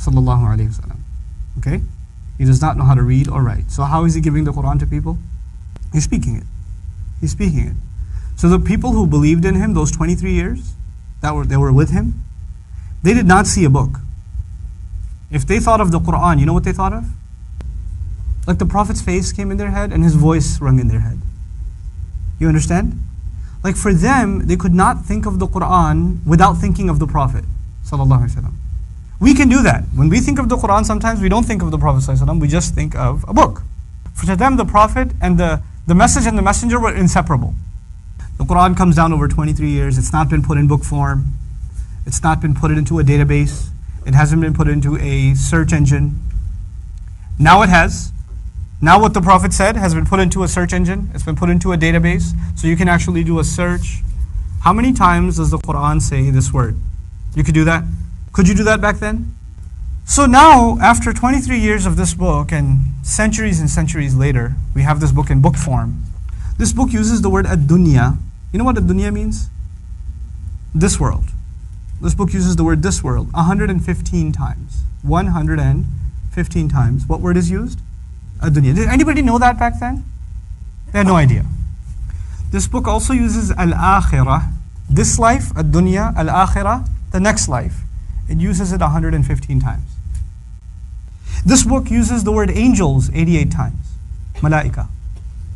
sallallahu alaihi wasallam. Okay? He does not know how to read or write. So how is he giving the Quran to people? He's speaking it. He's speaking it. So the people who believed in him those 23 years they were with him, they did not see a book. If they thought of the Quran, you know what they thought of? Like the Prophet's face came in their head and his voice rung in their head. You understand? Like for them, they could not think of the Quran without thinking of the Prophet sallallahu alaihi wasallam. We can do that. When we think of the Quran, sometimes we don't think of the Prophet sallallahu alaihi wasallam, we just think of a book. For them, the Prophet and the message and the messenger were inseparable. The Quran comes down over 23 years. It's not been put in book form. It's not been put into a database. It hasn't been put into a search engine. Now it has. Now what the Prophet said has been put into a search engine. It's been put into a database. So you can actually do a search. How many times does the Quran say this word? You could do that? Could you do that back then? So now, after 23 years of this book and centuries later, we have this book in book form. This book uses the word ad-dunya. You know what ad-dunya means? This world. This book uses the word this world 115 times. 115 times. What word is used? Ad-dunya. Did anybody know that back then? They had no idea. This book also uses al-akhirah. This life, ad-dunya, al-akhirah, the next life. It uses it 115 times. This book uses the word angels 88 times. Malaika,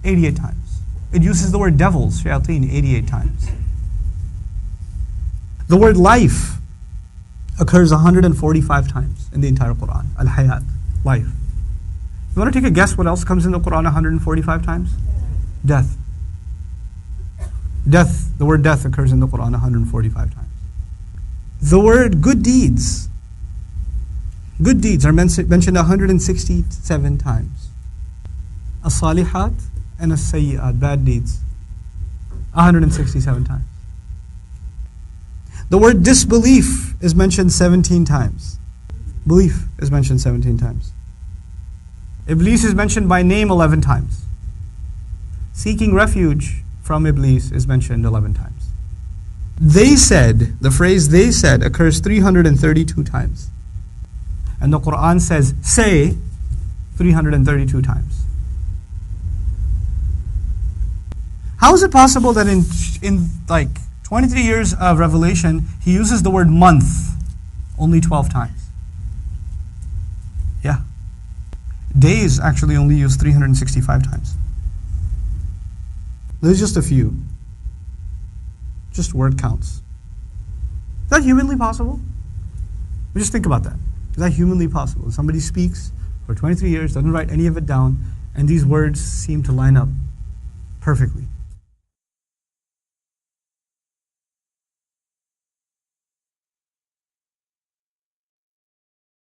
88 times. It uses the word devils, shayateen, 88 times. The word life occurs 145 times in the entire Quran. Al-hayat, life. You want to take a guess what else comes in the Quran 145 times? Death. Death, the word death occurs in the Quran 145 times. The word good deeds. Good deeds are mentioned 167 times. As-salihat and as-sayyi'at, bad deeds, 167 times. The word disbelief is mentioned 17 times. Belief is mentioned 17 times. Iblis is mentioned by name 11 times. Seeking refuge from Iblis is mentioned 11 times. They said, the phrase they said occurs 332 times. And the Quran says, say 332 times. How is it possible that in like 23 years of revelation, he uses the word month only 12 times? Yeah. Days actually only used 365 times. There's just a few. Just word counts. Is that humanly possible? Just think about that. Is that humanly possible? Somebody speaks for 23 years, doesn't write any of it down, and these words seem to line up perfectly.